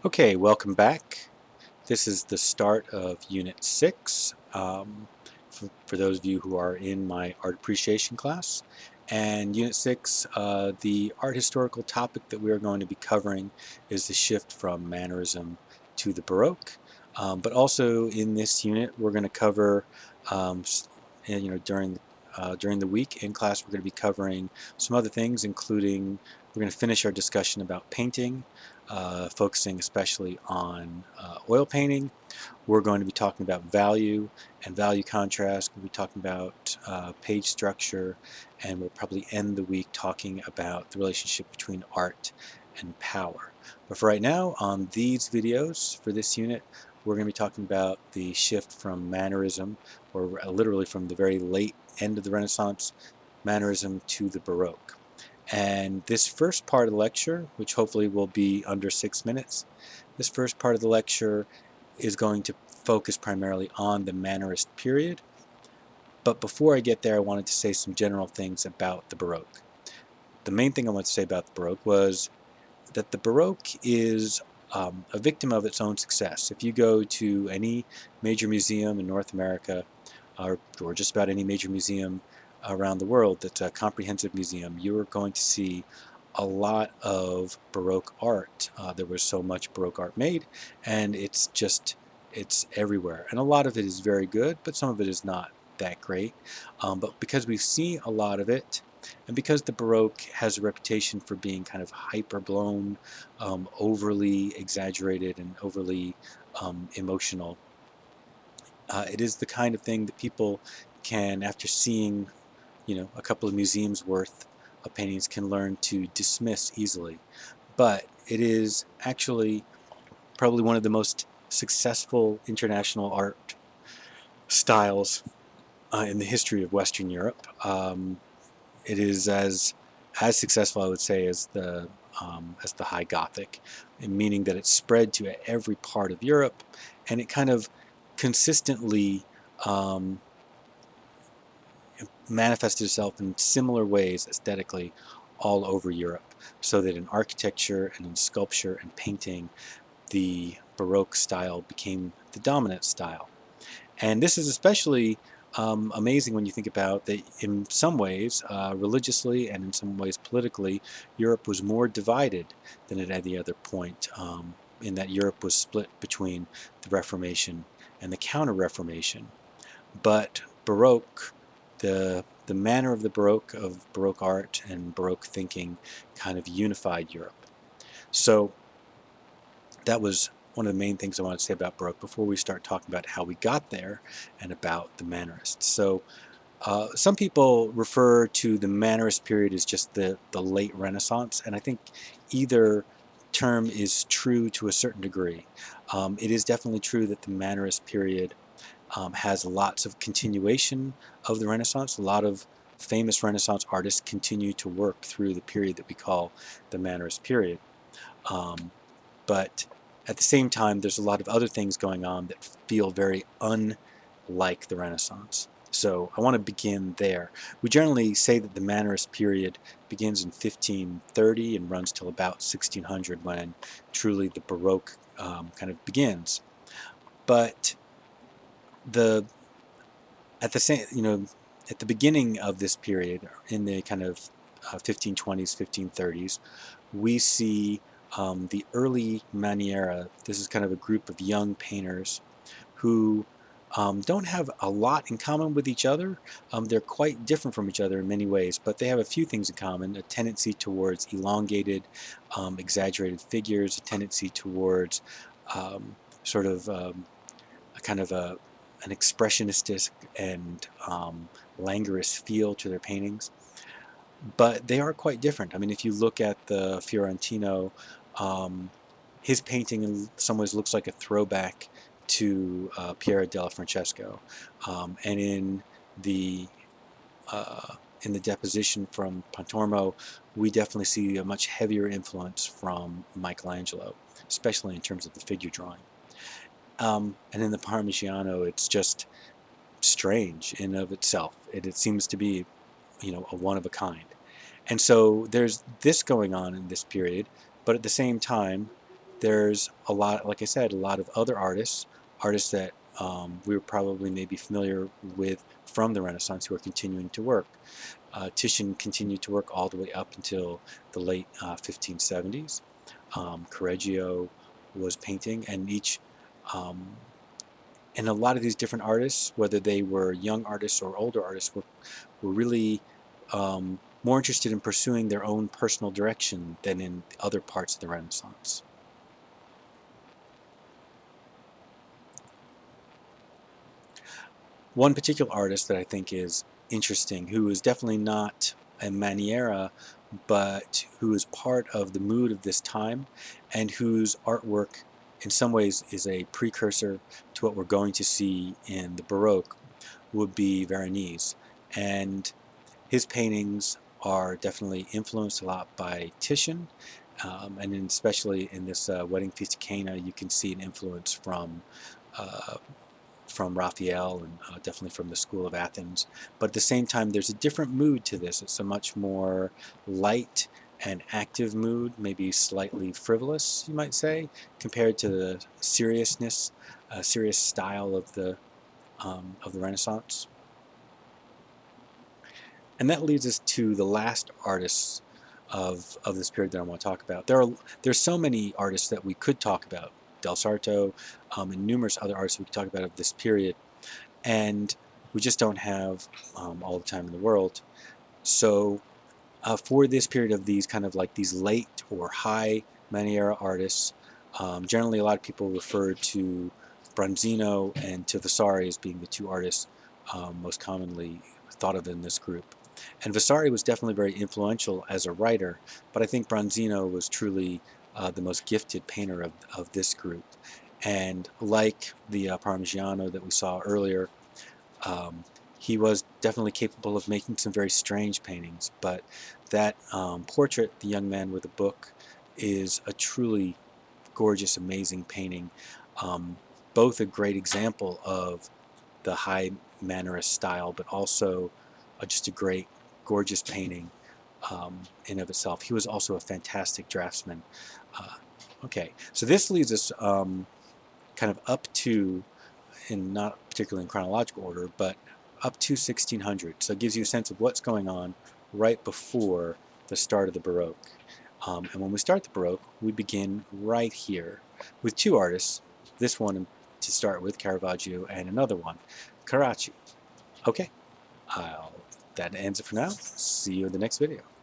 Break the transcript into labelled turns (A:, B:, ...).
A: Okay, welcome back. This is the start of Unit 6 for those of you who are in my art appreciation class. And Unit 6, the art historical topic that we are going to be covering is the shift from Mannerism to the Baroque. But also in this unit, we're going to cover, during the week in class, we're going to be covering some other things, including we're going to finish our discussion about painting, focusing especially on oil painting. We're going to be talking about value and value contrast. We'll be talking about page structure, and we'll probably end the week talking about the relationship between art and power. But for right now, on these videos for this unit, we're going to be talking about the shift from Mannerism, or literally from the very late end of the Renaissance, Mannerism to the Baroque. And this first part of the lecture, which hopefully will be under 6 minutes, this first part of the lecture is going to focus primarily on the Mannerist period. But before I get there, I wanted to say some general things about the Baroque. The main thing I want to say about the Baroque was that the Baroque is a victim of its own success. If you go to any major museum in North America, or just about any major museum around the world that's a comprehensive museum, you're going to see a lot of Baroque art. There was so much Baroque art made, and it's everywhere. And a lot of it is very good, but some of it is not that great. But because we see a lot of it, and because the Baroque has a reputation for being kind of hyper-blown, overly exaggerated, and overly emotional, it is the kind of thing that people can, after seeing, a couple of museums worth of paintings, can learn to dismiss easily. But it is actually probably one of the most successful international art styles in the history of Western Europe. It is as successful, I would say, as the High Gothic, meaning that it's spread to every part of Europe, and it kind of consistently um, manifested itself in similar ways aesthetically all over Europe, so that in architecture and in sculpture and painting, the Baroque style became the dominant style. And this is especially amazing when you think about that in some ways, religiously and in some ways politically, Europe was more divided than at any other point, in that Europe was split between the Reformation and the Counter-Reformation. But Baroque, the manner of Baroque art and Baroque thinking kind of unified Europe. So that was one of the main things I wanted to say about Baroque before we start talking about how we got there and about the Mannerists. So some people refer to the Mannerist period as just the late Renaissance, and I think either term is true to a certain degree. It is definitely true that the Mannerist period has lots of continuation of the Renaissance. A lot of famous Renaissance artists continue to work through the period that we call the Mannerist period. But at the same time, there's a lot of other things going on that feel very unlike the Renaissance. So I want to begin there. We generally say that the Mannerist period begins in 1530 and runs till about 1600, when truly the Baroque kind of begins. But the at the same, at the beginning of this period, in the kind of 1520s, 1530s, we see the early Maniera. This is kind of a group of young painters who don't have a lot in common with each other. They're quite different from each other in many ways, but they have a few things in common: a tendency towards elongated, exaggerated figures, a tendency towards sort of a kind of an expressionistic and languorous feel to their paintings. But they are quite different. I mean, if you look at the Fiorentino, his painting in some ways looks like a throwback to Piero della Francesco, and in the deposition from Pontormo, we definitely see a much heavier influence from Michelangelo, especially in terms of the figure drawing. And in the Parmigiano, it's just strange in of itself. It seems to be, a one of a kind. And so there's this going on in this period, but at the same time, There's a lot, like I said, a lot of other artists that we were probably maybe familiar with from the Renaissance who are continuing to work. Titian continued to work all the way up until the late 1570s. Correggio was painting, and um, and a lot of these different artists, whether they were young artists or older artists, were really more interested in pursuing their own personal direction than in other parts of the Renaissance. One particular artist that I think is interesting, who is definitely not a Maniera, but who is part of the mood of this time, and whose artwork in some ways is a precursor to what we're going to see in the Baroque, would be Veronese. And his paintings are definitely influenced a lot by Titian, and especially in this Wedding Feast of Cana, you can see an influence uh, from Raphael, and definitely from the School of Athens. But at the same time, there's a different mood to this. It's a much more light and active mood, maybe slightly frivolous, you might say, compared to the seriousness, serious style of the Renaissance. And that leads us to the last artists of this period that I want to talk about. There's so many artists that we could talk about, Del Sarto, and numerous other artists we could talk about of this period, and we just don't have all the time in the world. So for this period of these kind of like these late or high Maniera artists, generally a lot of people refer to Branzino and to Vasari as being the two artists most commonly thought of in this group. And Vasari was definitely very influential as a writer, but I think Branzino was truly the most gifted painter of this group. And like the Parmigiano that we saw earlier, um, he was definitely capable of making some very strange paintings, but that portrait, The Young Man with a Book, is a truly gorgeous, amazing painting. Um, Both a great example of the high Mannerist style, but also just a great, gorgeous painting in of itself. He was also a fantastic draftsman. Uh, okay, so this leads us kind of up to, in not particularly in chronological order, but up to 1600. So it gives you a sense of what's going on right before the start of the Baroque. And when we start the Baroque, we begin right here with two artists, this one to start with, Caravaggio, and another one, Carracci. Okay, that ends it for now. See you in the next video.